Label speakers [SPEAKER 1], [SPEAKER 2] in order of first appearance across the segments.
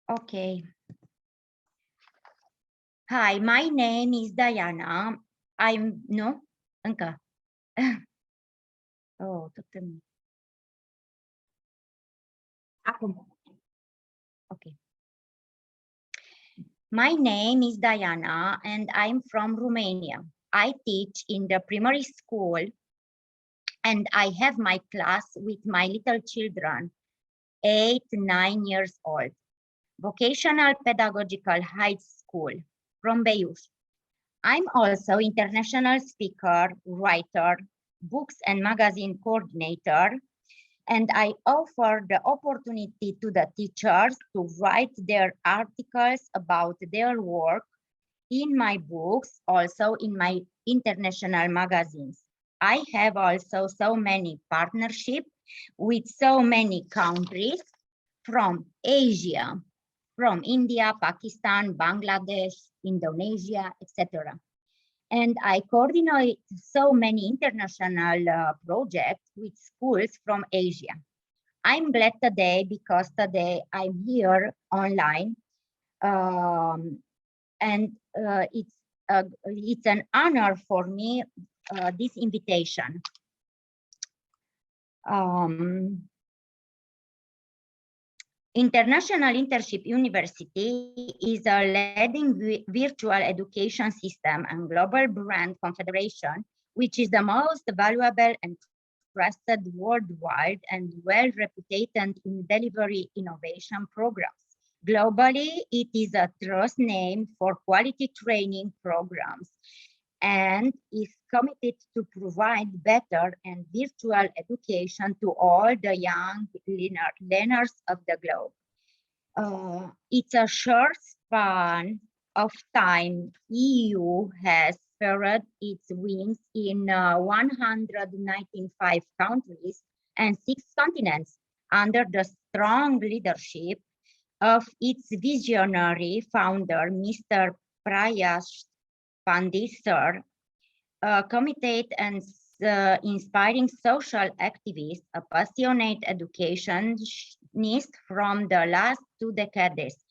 [SPEAKER 1] Okay. Hi, my name is Diana. No? Încă. Oh, acum. Okay. My name is Diana and I'm from Romania. I teach in the primary school and I have my class with my little children, 8, 9 years old. Vocational Pedagogical High School from Beiuș. I'm also international speaker, writer, books and magazine coordinator, and I offer the opportunity to the teachers to write their articles about their work in my books, also in my international magazines. I have also so many partnerships with so many countries from Asia, from India, Pakistan, Bangladesh, Indonesia, etc. And I coordinate so many international projects with schools from Asia. I'm glad today because today I'm here online, and it's an honor for me, this invitation. International Internship University is a leading virtual education system and global brand confederation, which is the most valuable and trusted worldwide and well-reputed in delivery innovation programs. Globally, it is a trust name for quality training programs and is committed to provide better and virtual education to all the young learners of the globe. It's a short span of time EU has spread its wings in 195 countries and 6 continents under the strong leadership of its visionary founder, Mr. Prayash Pandit, sir, committed and inspiring social activist, a passionate educationist from the last 2 decades,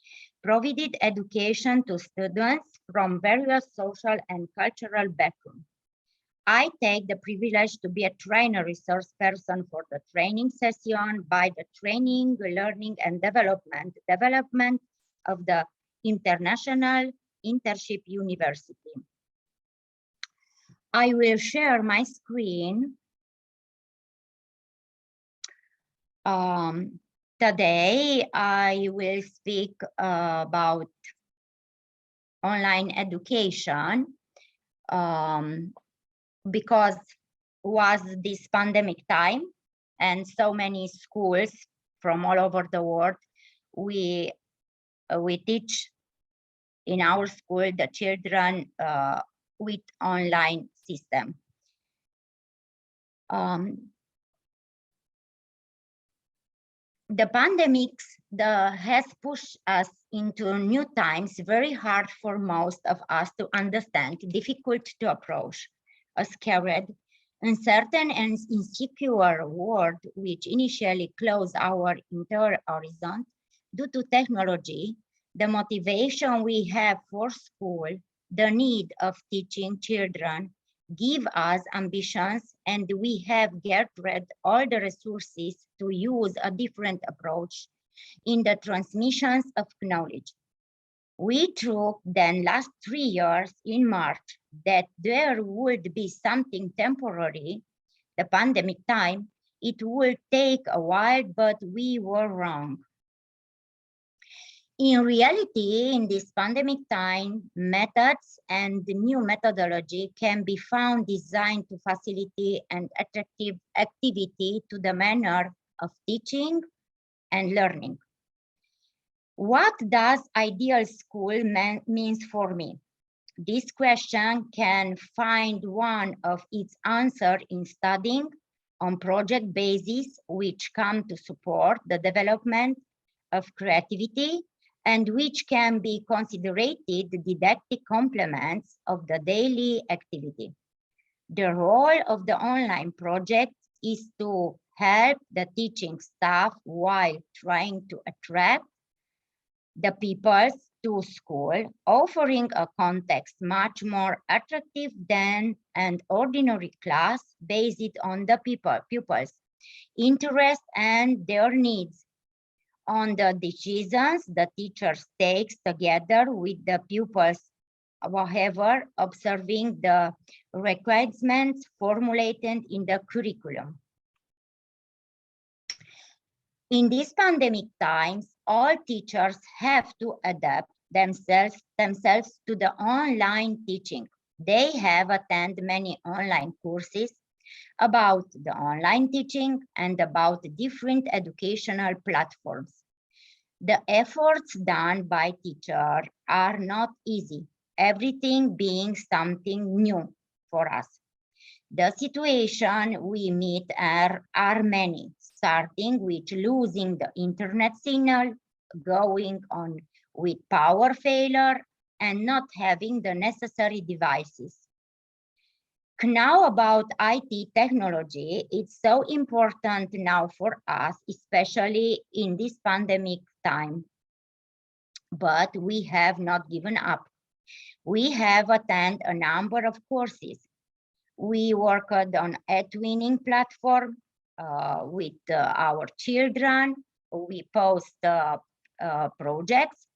[SPEAKER 1] provided education to students from various social and cultural backgrounds. I take the privilege to be a trainer resource person for the training session by the training, learning, and development of the International Internship University. I will share my screen. Today, I will speak about online education because was this pandemic time and so many schools from all over the world, we teach in our school the children with online system. The pandemic has pushed us into new times, very hard for most of us to understand, difficult to approach, a scared, uncertain and insecure world which initially closed our entire horizon due to technology, the motivation we have for school, the need of teaching children, give us ambitions, and we have gathered all the resources to use a different approach in the transmissions of knowledge. We took then last 3 years in March that there would be something temporary, the pandemic time. It would take a while, but we were wrong. In reality, in this pandemic time, methods and the new methodology can be found designed to facilitate an attractive activity to the manner of teaching and learning. What does ideal school means for me? This question can find one of its answer in studying on project basis, which come to support the development of creativity and which can be considered didactic complements of the daily activity. The role of the online project is to help the teaching staff while trying to attract the pupils to school, offering a context much more attractive than an ordinary class based on the pupils' interest and their needs. On the decisions the teachers takes together with the pupils, however, observing the requirements formulated in the curriculum. In these pandemic times, all teachers have to adapt themselves to the online teaching. They have attended many online courses about the online teaching and about different educational platforms. The efforts done by teachers are not easy, everything being something new for us. The situation we meet are many, starting with losing the internet signal, going on with power failure, and not having the necessary devices. Now about IT technology, it's so important now for us, especially in this pandemic time. But we have not given up. We have attended a number of courses. We worked on a twinning platform with our children. We post projects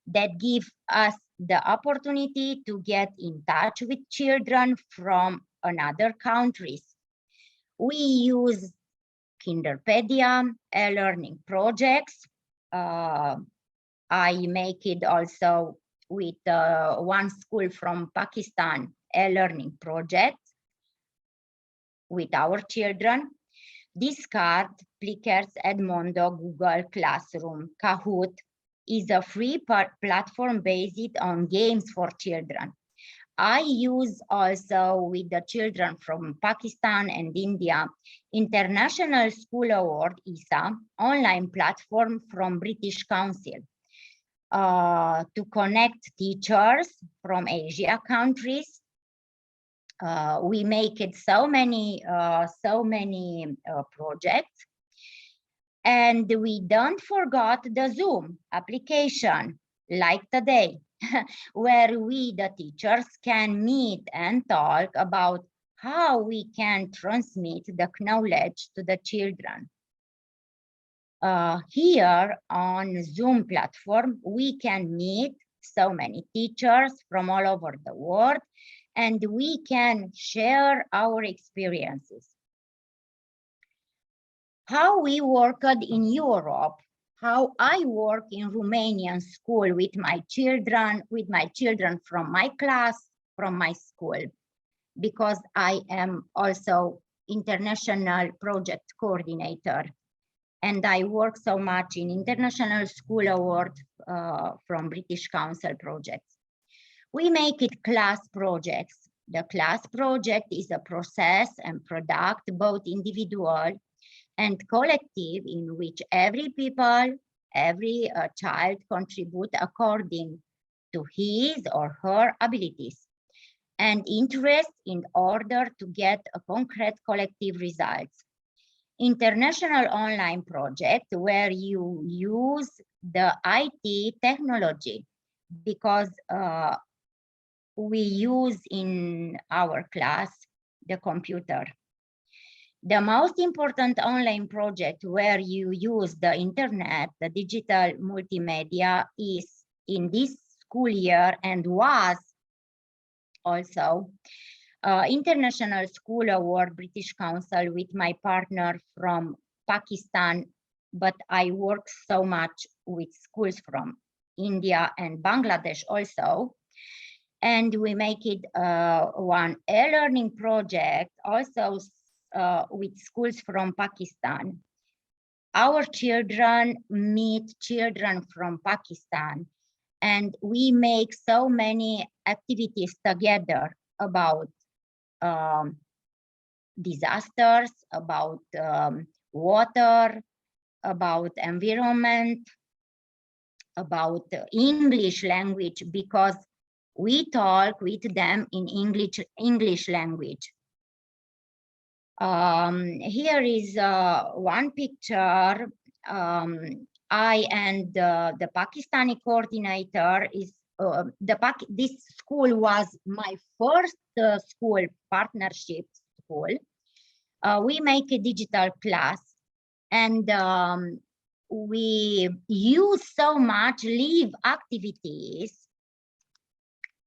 [SPEAKER 1] that give us the opportunity to get in touch with children from another countries. We use Kinderpedia, learning projects. I make it also with one school from Pakistan, a learning project with our children. Discard, Plickers, Edmodo, Google Classroom, Kahoot is a free platform based on games for children. I use also with the children from Pakistan and India, International School Award, ISA, online platform from British Council to connect teachers from Asia countries. We make it so many projects, and we don't forget the Zoom application like today, where we, the teachers, can meet and talk about how we can transmit the knowledge to the children. Here on Zoom platform, we can meet so many teachers from all over the world, and we can share our experiences. How we worked in Europe, how I work in Romanian school with my children from my class, from my school, because I am also international project coordinator. And I work so much in International School Award from British Council projects. We make it class projects. The class project is a process and product, both individual and collective, in which every child contribute according to his or her abilities and interest in order to get a concrete collective results. International online project where you use the IT technology, because we use in our class the computer. The most important online project where you use the internet, the digital multimedia, is in this school year and was also International School Award British Council with my partner from Pakistan, but I work so much with schools from India and Bangladesh also. And we make it one e-learning project also with schools from Pakistan. Our children meet children from Pakistan, and we make so many activities together about disasters, about water, about environment, about English language, because we talk with them in English language. Here is one picture. I and the Pakistani coordinator is this school was my first school partnership school. We make a digital class, and we use so much live activities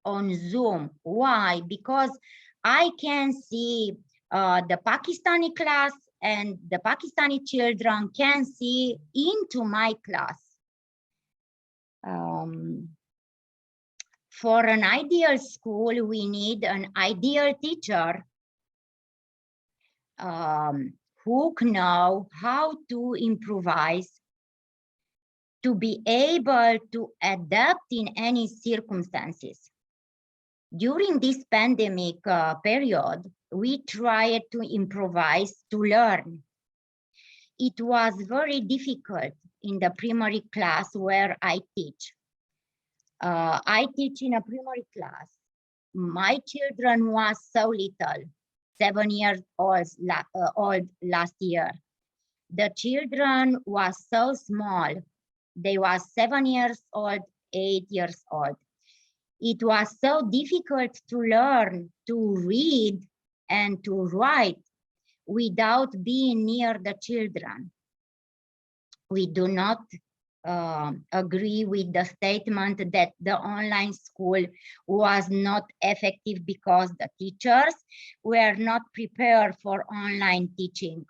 [SPEAKER 1] on Zoom. Why? Because I can see the Pakistani class, and the Pakistani children can see into my class. For an ideal school, we need an ideal teacher who know how to improvise, to be able to adapt in any circumstances. During this pandemic period, we tried to improvise to learn. It was very difficult in the primary class where I teach. I teach in a primary class. My children was so little, 7 years old last year. The children was so small. They was 7 years old, 8 years old. It was so difficult to learn to read and to write without being near the children. We do not agree with the statement that the online school was not effective because the teachers were not prepared for online teaching,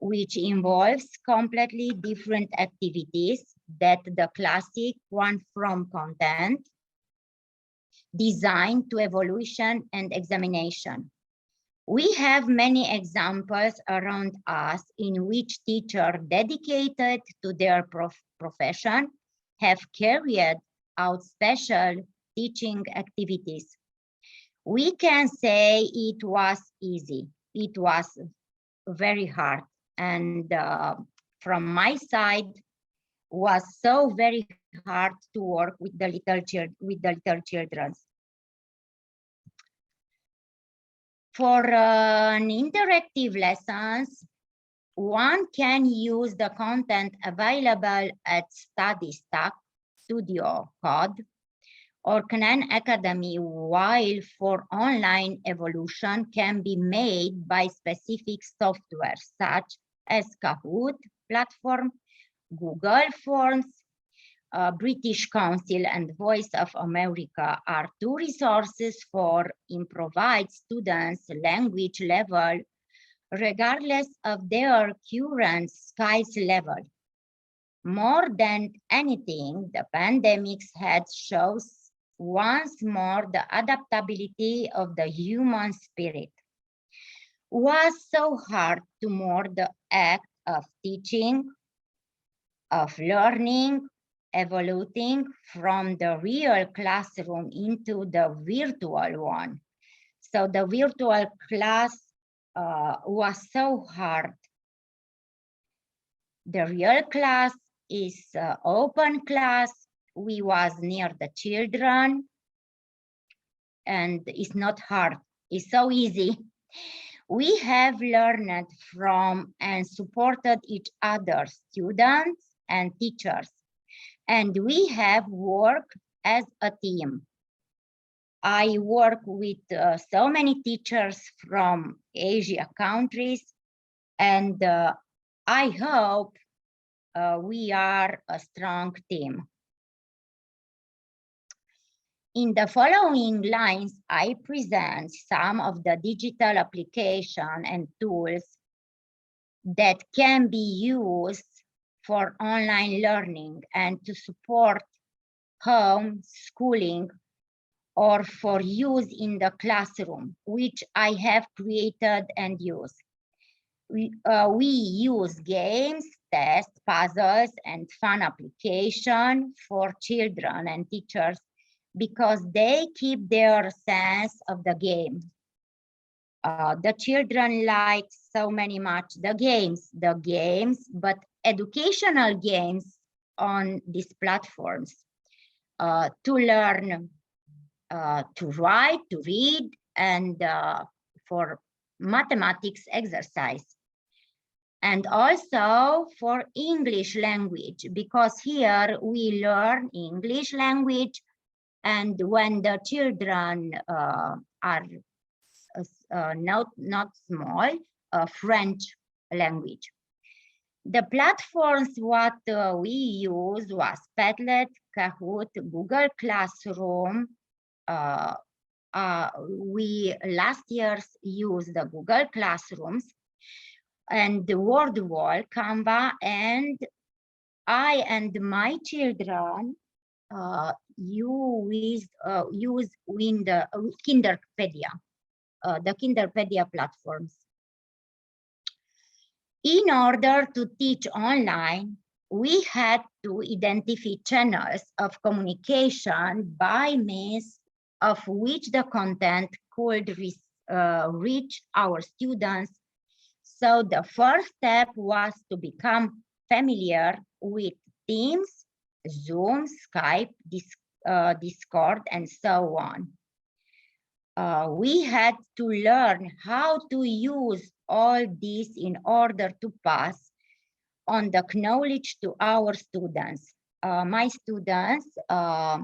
[SPEAKER 1] which involves completely different activities that the classic one from content, design to evaluation and examination. We have many examples around us in which teachers dedicated to their profession have carried out special teaching activities. We can say it was easy. It was very hard. And from my side, was so very hard to work with the little children. For an interactive lessons, one can use the content available at StudyStack, Studio Code, or Khan Academy, while for online evolution can be made by specific software such as Kahoot platform, Google Forms, British Council and Voice of America are two resources for improvised students' language level, regardless of their current skills level. More than anything, the pandemic had shows once more the adaptability of the human spirit. It was so hard to more the act of teaching, of learning, evolving from the real classroom into the virtual one. So the virtual class was so hard. The real class is open class. We was near the children, and it's not hard. It's so easy. We have learned from and supported each other, students and teachers, and we have worked as a team. I work with so many teachers from Asia countries, and I hope we are a strong team. In the following lines, I present some of the digital applications and tools that can be used for online learning and to support home schooling or for use in the classroom, which I have created and used. We use games, tests, puzzles, and fun application for children and teachers because they keep their sense of the game. The children like so many much the games, but educational games on these platforms to learn to write, to read, and for mathematics exercise. and also for English language, because here we learn English language, and when the children are not small, French language. The platforms what we use was Padlet, Kahoot, Google Classroom. We last year used the Google Classrooms and the Word Wall, Canva, and I and my children use Kinderpedia, the Kinderpedia platforms. In order to teach online, we had to identify channels of communication by means of which the content could reach our students. So the first step was to become familiar with Teams, Zoom, Skype, Discord, and so on. We had to learn how to use all this in order to pass on the knowledge to our students. My students have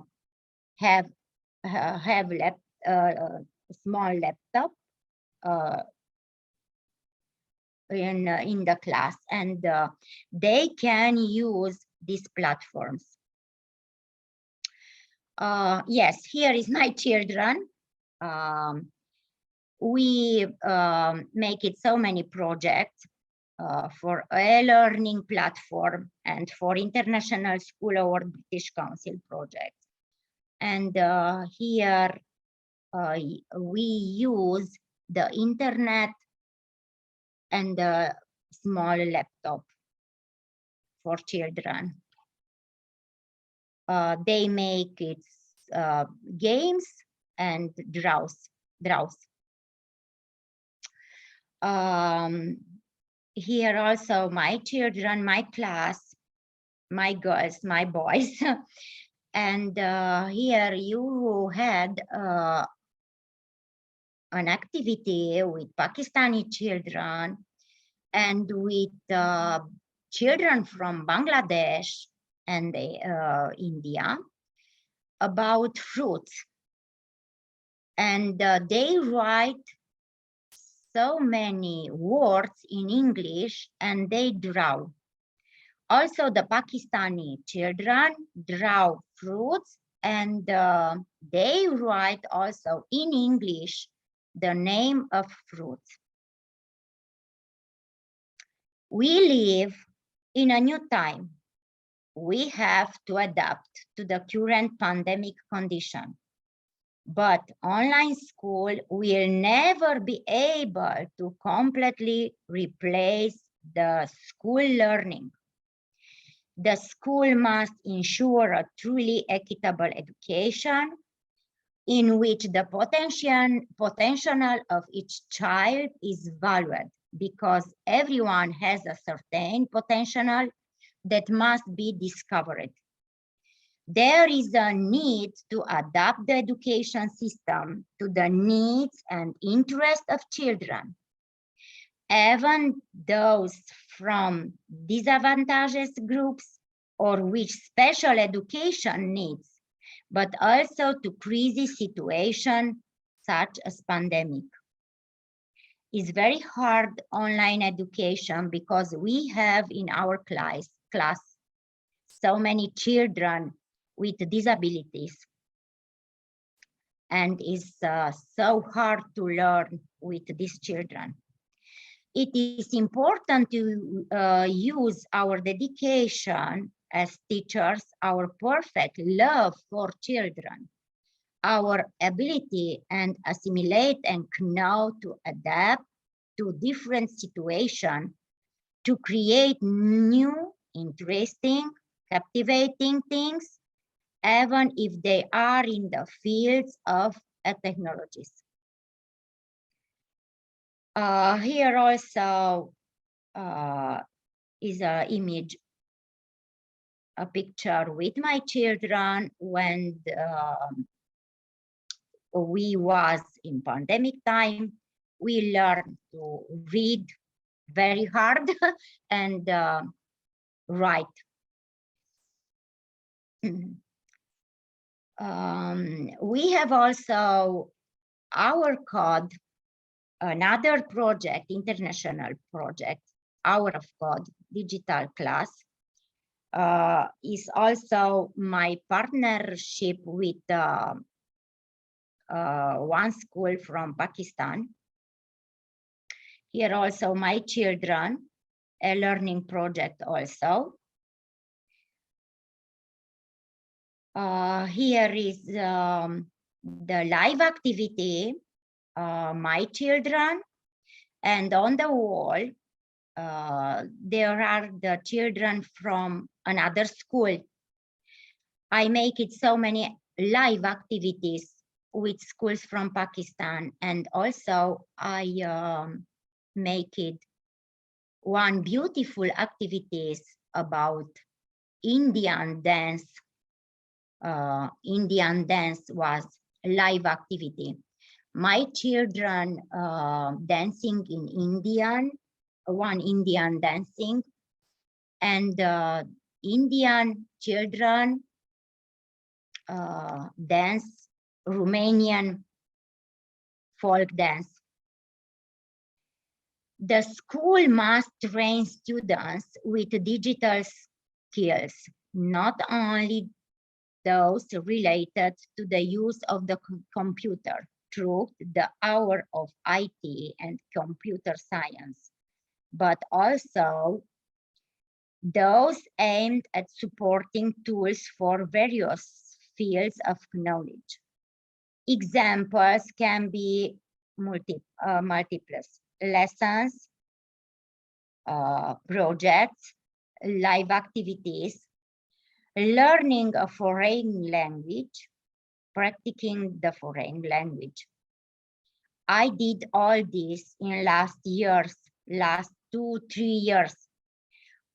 [SPEAKER 1] small laptop in the class, and they can use these platforms. Yes, here is my children. We make it so many projects for a learning platform and for International School Award British Council project. And here we use the internet and the small laptop for children. They make it games and draws. Here also my children, my class, my girls, my boys. And here you had an activity with Pakistani children and with children from Bangladesh and India about fruits. And they write so many words in English and they draw. Also, the Pakistani children draw fruits and they write also in English the name of fruits. We live in a new time. We have to adapt to the current pandemic condition. But online school will never be able to completely replace the school learning. The school must ensure a truly equitable education in which the potential of each child is valued, because everyone has a certain potential that must be discovered. There is a need to adapt the education system to the needs and interests of children, even those from disadvantaged groups or with special education needs, but also to crisis situations such as pandemic. It's very hard online education because we have in our class so many children with disabilities, and it's so hard to learn with these children. It is important to use our dedication as teachers, our perfect love for children, our ability and assimilate and know to adapt to different situations, to create new, interesting, captivating things, even if they are in the fields of technologies. Here also is an image, a picture with my children when we was in pandemic time. We learned to read very hard and right. We have also our code, another project, international project, Hour of Code digital class, is also my partnership with one school from Pakistan. Here also my children, a learning project also. Here is the live activity, my children, and on the wall, there are the children from another school. I make it so many live activities with schools from Pakistan, and also I make it one beautiful activities about Indian dance. Indian dance was a live activity. My children dancing in Indian, one Indian dancing, and Indian children dance Romanian folk dance. The school must train students with digital skills, not only those related to the use of the computer through the hour of IT and computer science, but also those aimed at supporting tools for various fields of knowledge. Examples can be multiple lessons, projects, live activities, learning a foreign language, practicing the foreign language. I did all this in last 2-3 years.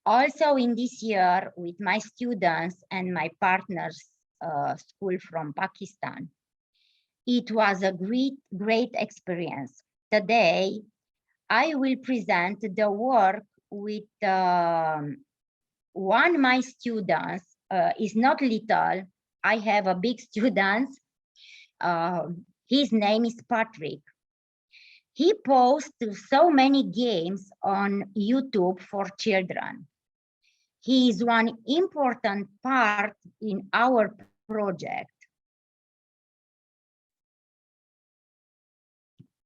[SPEAKER 1] Also in this year with my students and my partners, school from Pakistan. It was a great experience. Today, I will present the work with one of my students, is not little. I have a big student. His name is Patrick. He posts so many games on YouTube for children. He is one important part in our project.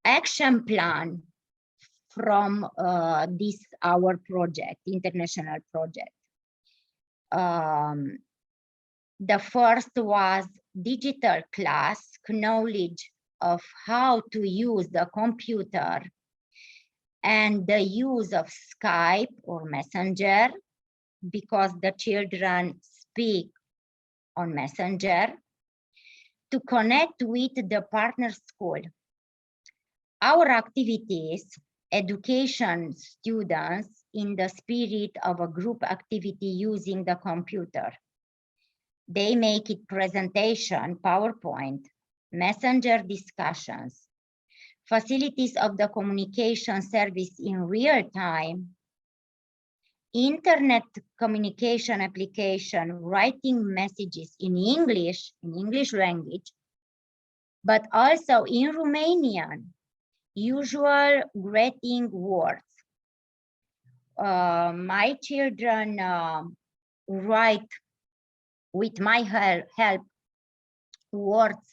[SPEAKER 1] Action plan from this our project, international project. The first was digital class, knowledge of how to use the computer and the use of Skype or Messenger, because the children speak on Messenger, to connect with the partner school. Our activities, education students in the spirit of a group activity using the computer. They make it presentation, PowerPoint, Messenger discussions, facilities of the communication service in real time, internet communication application, writing messages in English language, but also in Romanian, usual greeting words. My children write with my help words,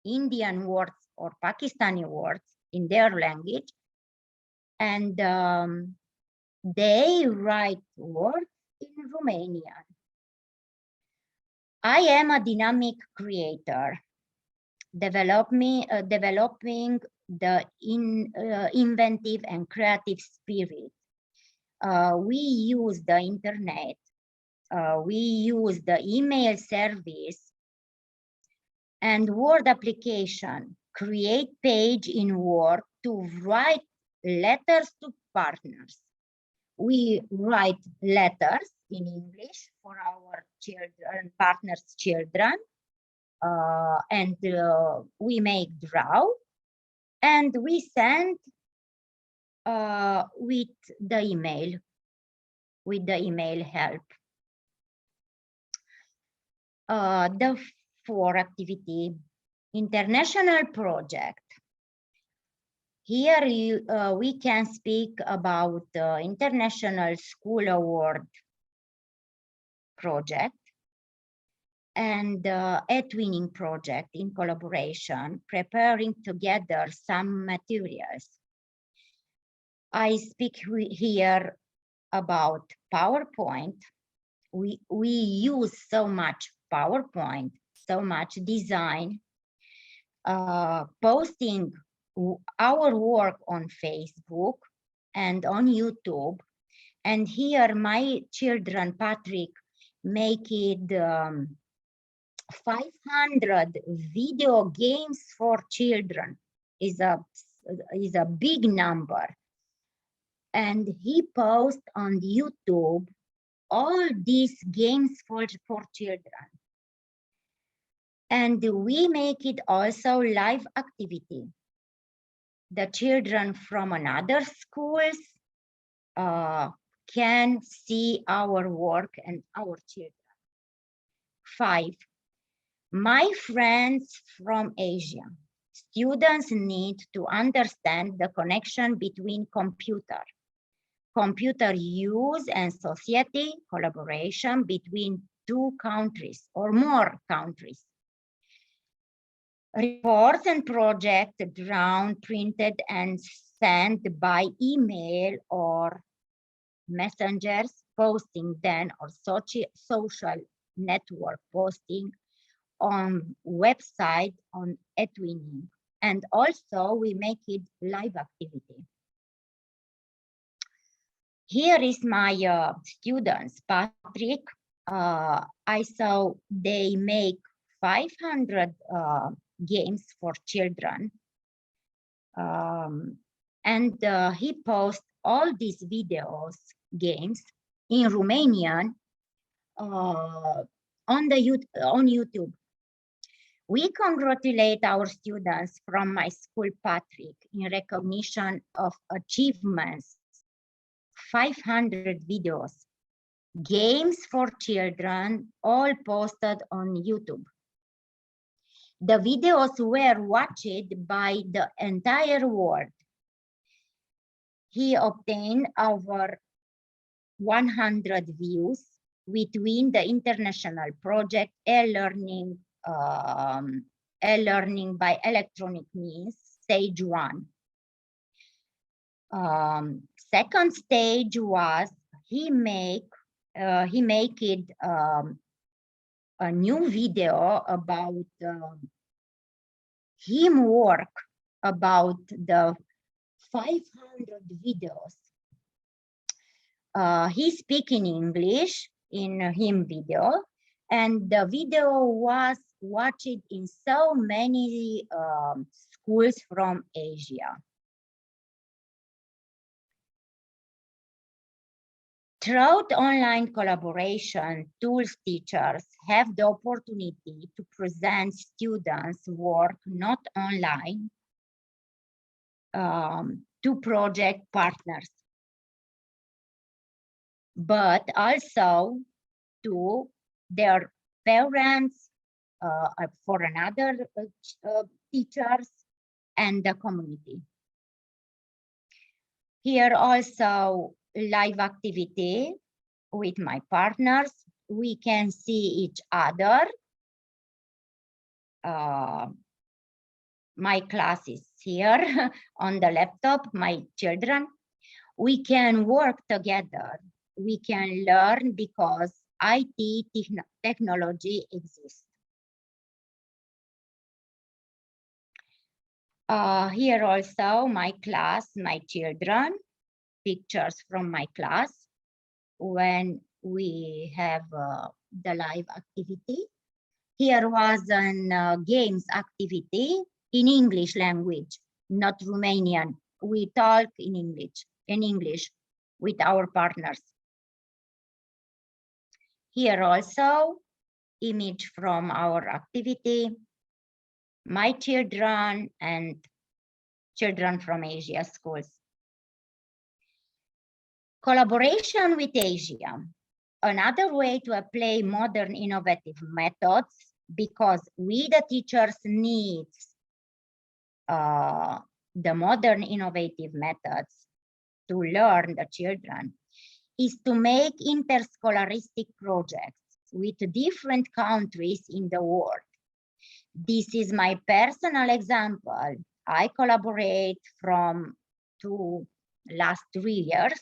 [SPEAKER 1] Indian words or Pakistani words in their language, and they write words in Romanian. I am a dynamic creator, developing the inventive and creative spirit. We use the internet, we use the email service and Word application, create page in Word to write letters to partners. We write letters in English for our children, partners' children, and we make draw, and we send with the email help. The fourth activity, international project. Here we can speak about the International School Award project and a twinning project in collaboration, preparing together some materials. I speak here about PowerPoint. We use so much PowerPoint, so much design, posting our work on Facebook and on YouTube. And here my children, Patrick, make it 500 video games for children. Is a big number. And he posts on YouTube all these games for children. And we make it also live activity. The children from another schools can see our work and our children. 5, my friends from Asia. Students need to understand the connection between computer use and society collaboration between 2 countries or more countries. Reports and projects drawn, printed, and sent by email or messengers, posting then or social network posting on website on eTwinning. And also we make it live activity. Here is my students, Patrick. I saw they make 500 games for children. And he posts all these videos, games in Romanian on YouTube. We congratulate our students from my school, Patrick, in recognition of achievements. 500 videos, games for children, all posted on YouTube. The videos were watched by the entire world. He obtained over 100 views between the international project e-learning by electronic means, stage 1. Second stage was he make it a new video about him work about the 500 videos. He speak in English in him video, and the video was watched in so many schools from Asia. Throughout online collaboration tools, teachers have the opportunity to present students' work not online to project partners, but also to their parents, for another teachers, and the community. Here also live activity with my partners. We can see each other. My class is here on the laptop, my children. We can work together. We can learn because IT technology exists. Here also my class, my children, pictures from my class when we have the live activity. Here was a games activity in English language, not Romanian. We talk in English with our partners. Here also image from our activity, my children and children from Asia schools. Collaboration with Asia. Another way to apply modern innovative methods, because we, the teachers, need the modern innovative methods to learn the children, is to make interscholaristic projects with different countries in the world. This is my personal example. I collaborate from last 3 years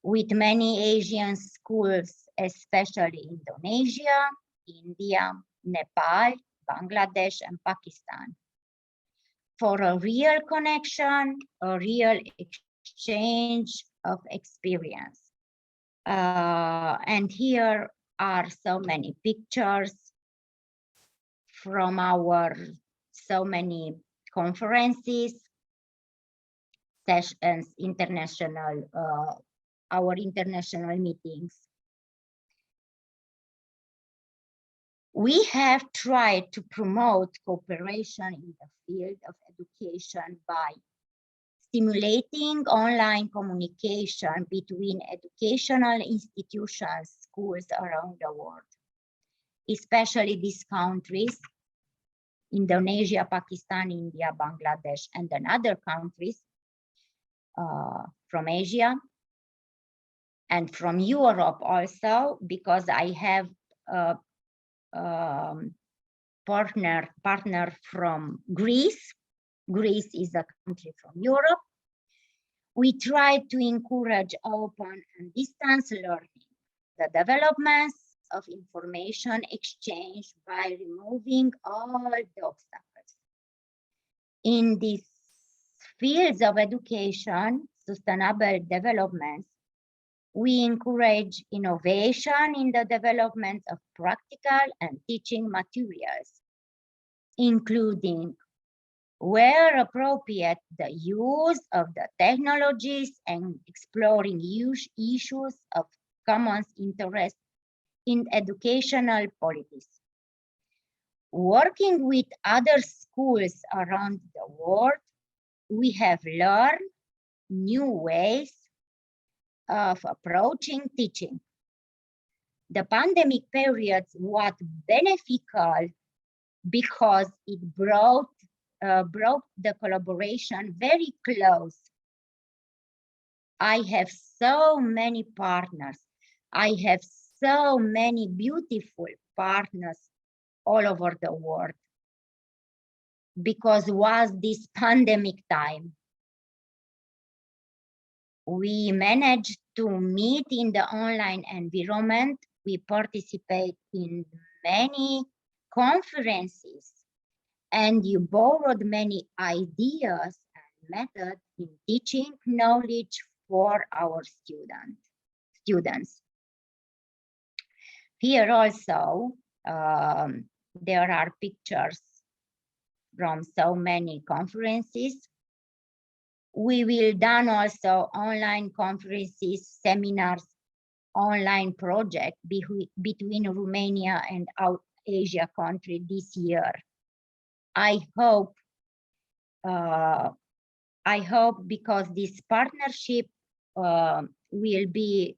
[SPEAKER 1] with many Asian schools, especially Indonesia, India, Nepal, Bangladesh, and Pakistan, for a real connection, a real exchange of experience. And here are so many pictures from our so many conferences, sessions, our international meetings. We have tried to promote cooperation in the field of education by stimulating online communication between educational institutions, schools around the world, especially these countries, Indonesia, Pakistan, India, Bangladesh, and then other countries from Asia and from Europe also, because I have a partner from Greece. Greece is a country from Europe. We tried to encourage open and distance learning, the developments of information exchange by removing all the obstacles. In these fields of education, sustainable development, we encourage innovation in the development of practical and teaching materials, including, where appropriate, the use of the technologies and exploring issues of common interest in educational policies. Working with other schools around the world, we have learned new ways of approaching teaching. The pandemic period was beneficial because it brought the collaboration very close. I have so many partners. I have so many beautiful partners all over the world, because was this pandemic time. We managed to meet in the online environment. We participate in many conferences, and you borrowed many ideas and methods in teaching knowledge for our students. Here also, there are pictures from so many conferences. We will done also online conferences, seminars, online project between Romania and our Asia country this year. I hope because this partnership will be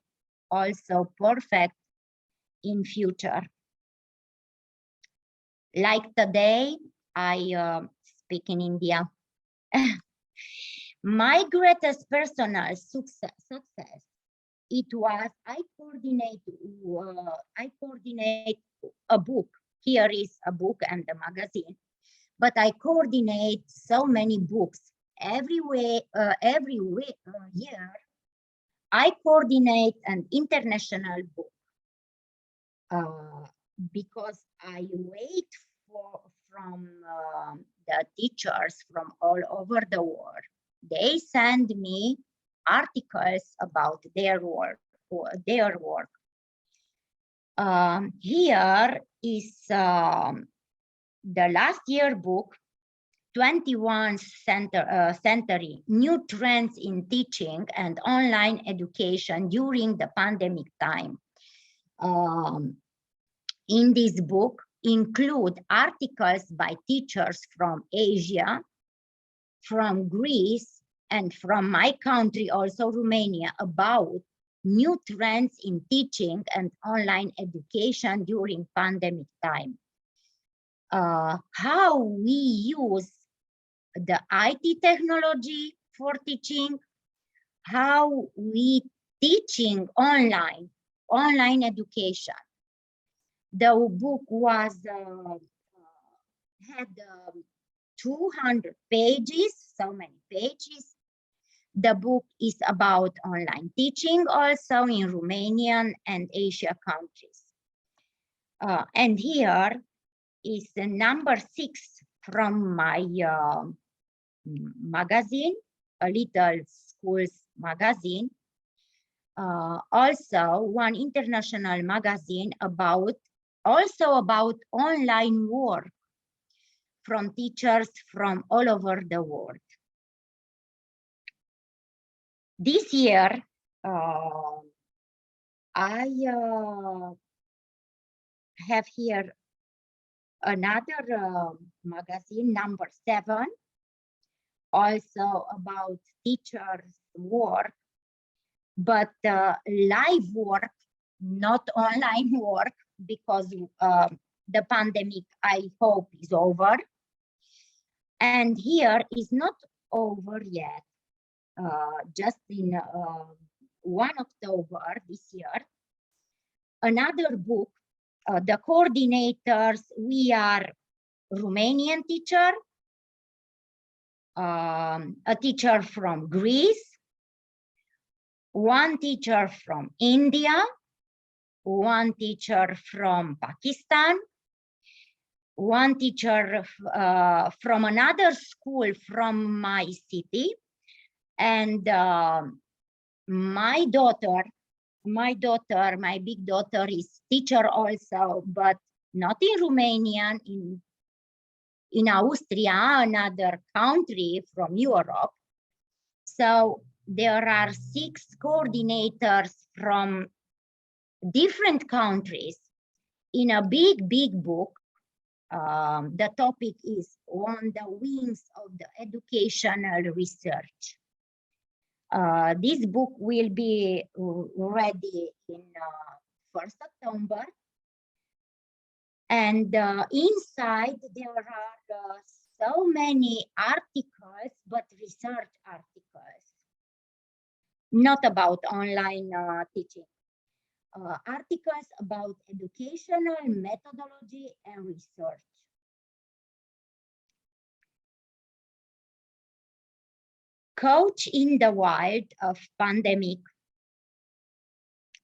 [SPEAKER 1] also perfect in future. Like today, I speak in India. My greatest personal success, it was I coordinate a book. Here is a book and a magazine, but I coordinate so many books. Every year, I coordinate an international book because I wait from the teachers from all over the world. They send me articles about their work. Here is the last year book, 21 century new trends in teaching and online education during the pandemic time. In this book include articles by teachers from Asia, from Greece, and from my country, also Romania, about new trends in teaching and online education during pandemic time. How we use the IT technology for teaching, how we teaching online education. The book was had 200 pages, so many pages. The book is about online teaching also in Romanian and Asia countries. And here is the number 6 from my magazine, a little schools magazine. Also one international magazine also about online work from teachers from all over the world. This year, I have here another magazine, number 7, also about teachers' work, but live work, not online work, because the pandemic, I hope, is over. And here is not over yet. Just in 1 October this year, another book, the coordinators, we are Romanian teacher, a teacher from Greece, one teacher from India, one teacher from Pakistan, one teacher from another school from my city, and my big daughter is teacher also, but not in Romanian, in Austria, another country from Europe. So there are 6 coordinators from different countries in a big book. The topic is On the Wings of the Educational Research. This book will be ready in 1st October. And inside there are so many articles, but research articles, not about online teaching. Articles about educational methodology and research. Coach in the wild of pandemic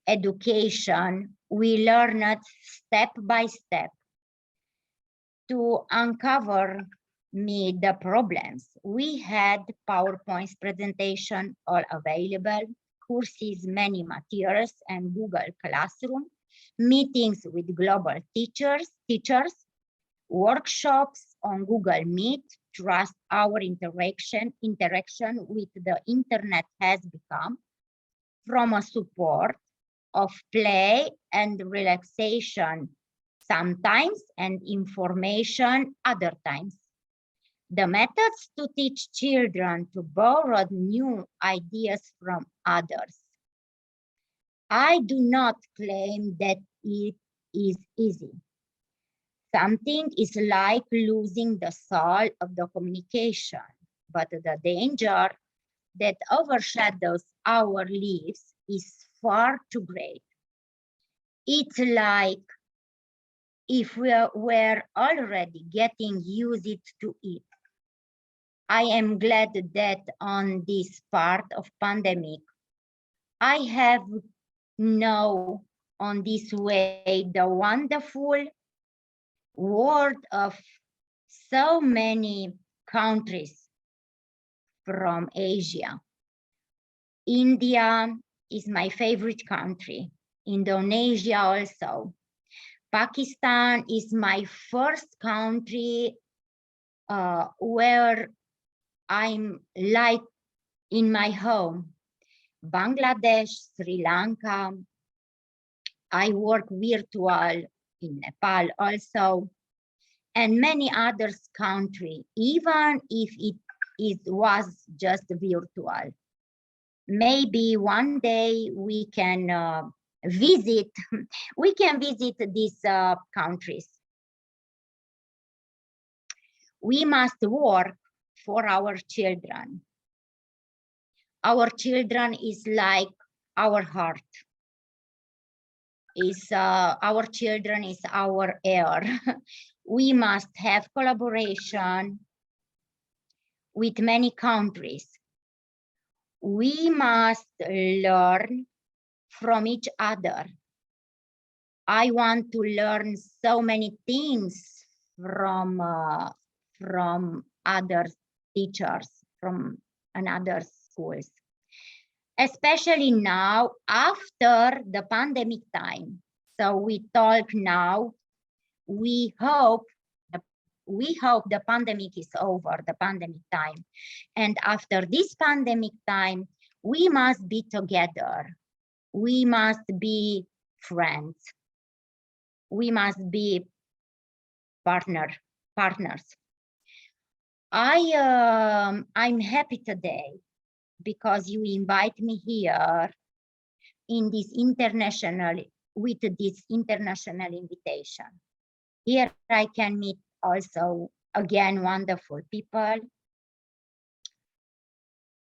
[SPEAKER 1] education, we learned step by step to uncover the problems. We had PowerPoint presentation all available, courses, many materials, and Google Classroom, meetings with global teachers, workshops on Google Meet. Trust our interaction with the internet has become from a support of play and relaxation sometimes, and information other times. The methods to teach children to borrow new ideas from others. I do not claim that it is easy. Something is like losing the soul of the communication, but the danger that overshadows our lives is far too great. It's like if we were already getting used to it. I am glad that on this part of pandemic, I have known on this way the wonderful world of so many countries from Asia. India is my favorite country. Indonesia also. Pakistan is my first country where I'm like in my home. Bangladesh, Sri Lanka. I work virtual in Nepal also, and many others countries, even if it it was just virtual. Maybe one day we can visit these countries. We must work for our children. Our children is like our heart. Our children is our air. We must have collaboration with many countries. We must learn from each other. I want to learn so many things from other teachers, from another schools, especially now after the pandemic time. So we talk now. We hope the pandemic is over, the pandemic time, and after this pandemic time, we must be together. We must be friends. We must be partners. I'm happy today because you invite me here in this with this international invitation. Here I can meet also again wonderful people.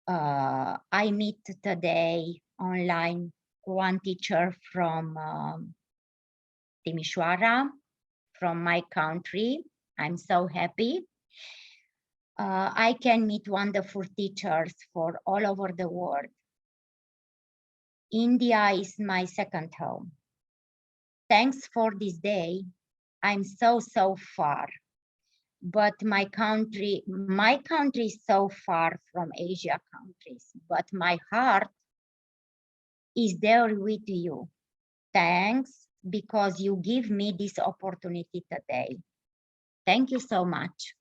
[SPEAKER 1] I meet today online one teacher from Timișoara, from my country. I'm so happy. I can meet wonderful teachers for all over the world. India is my second home. Thanks for this day. I'm so far, but my country is so far from Asia countries, but my heart is there with you. Thanks, because you give me this opportunity today. Thank you so much.